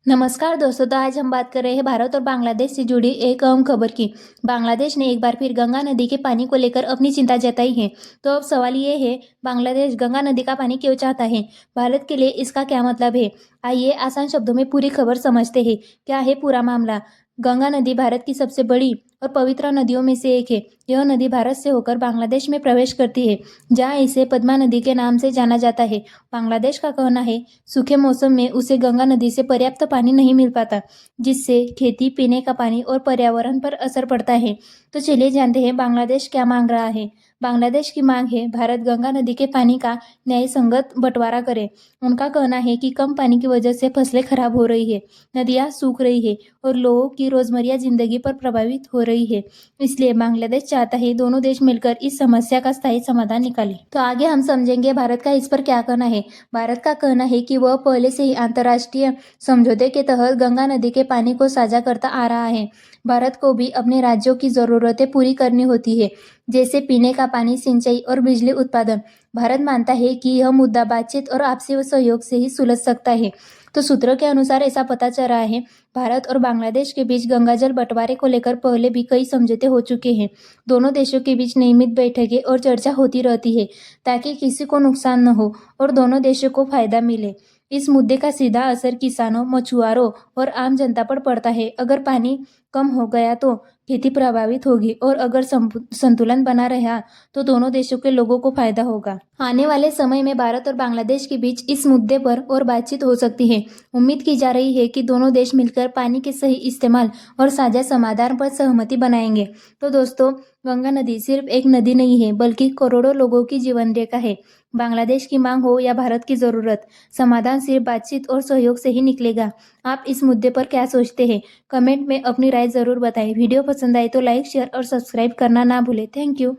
नमस्कार दोस्तों, तो आज हम बात कर रहे हैं भारत और बांग्लादेश से जुड़ी एक अहम खबर की। बांग्लादेश ने एक बार फिर गंगा नदी के पानी को लेकर अपनी चिंता जताई है। तो अब सवाल ये है, बांग्लादेश गंगा नदी का पानी क्यों चाहता है? भारत के लिए इसका क्या मतलब है? आइए आसान शब्दों में पूरी खबर समझते हैं। क्या है पूरा मामला? गंगा नदी भारत की सबसे बड़ी और पवित्र नदियों में से एक है। यह नदी भारत से होकर बांग्लादेश में प्रवेश करती है, जहाँ इसे पद्मा नदी के नाम से जाना जाता है। बांग्लादेश का कहना है, सूखे मौसम में उसे गंगा नदी से पर्याप्त पानी नहीं मिल पाता, जिससे खेती, पीने का पानी और पर्यावरण पर असर पड़ता है। तो चलिए जानते हैं बांग्लादेश क्या मांग रहा है। बांग्लादेश की मांग है, भारत गंगा नदी के पानी का न्यायसंगत बंटवारा करे। उनका कहना है कि कम पानी की वजह से फसलें खराब हो रही है, नदियां सूख रही है और लोगों की रोजमर्रा जिंदगी पर प्रभावित हो रही है। इसलिए बांग्लादेश चाहता है दोनों देश मिलकर इस समस्या का स्थायी समाधान निकालें। तो आगे हम समझेंगे भारत का इस पर क्या कहना है। भारत का कहना है कि वह पहले से ही अंतर्राष्ट्रीय समझौते के तहत गंगा नदी के पानी को साझा करता आ रहा है। भारत को भी अपने राज्यों की जरूरतें पूरी करनी होती है, जैसे पीने का पानी, सिंचाई और बिजली उत्पादन। भारत मानता है कि यह मुद्दा बातचीत और आपसी सहयोग से ही सुलझ सकता है। तो सूत्रों के अनुसार ऐसा पता चल रहा है, भारत और बांग्लादेश के बीच गंगाजल बंटवारे को लेकर पहले भी कई समझौते हो चुके हैं। दोनों देशों के बीच नियमित बैठकें और चर्चा होती रहती है, ताकि किसी को नुकसान न हो और दोनों देशों को फायदा मिले। इस मुद्दे का सीधा असर किसानों, मछुआरों और आम जनता पर पड़ता है। अगर पानी कम हो गया तो खेती प्रभावित होगी और अगर संतुलन बना रहा तो दोनों देशों के लोगों को फायदा होगा। आने वाले समय में भारत और बांग्लादेश के बीच इस मुद्दे पर और बातचीत हो सकती है। उम्मीद की जा रही है कि दोनों देश मिलकर पानी के सही इस्तेमाल और साझा समाधान पर सहमति बनाएंगे। तो दोस्तों, गंगा नदी सिर्फ एक नदी नहीं है, बल्कि करोड़ों लोगों की जीवन रेखा है। बांग्लादेश की मांग हो या भारत की जरूरत, समाधान सिर्फ बातचीत और सहयोग से ही निकलेगा। आप इस मुद्दे पर क्या सोचते हैं? कमेंट में अपनी राय जरूर बताएं। वीडियो पसंद आए तो लाइक, शेयर और सब्सक्राइब करना ना भूलें। Thank you.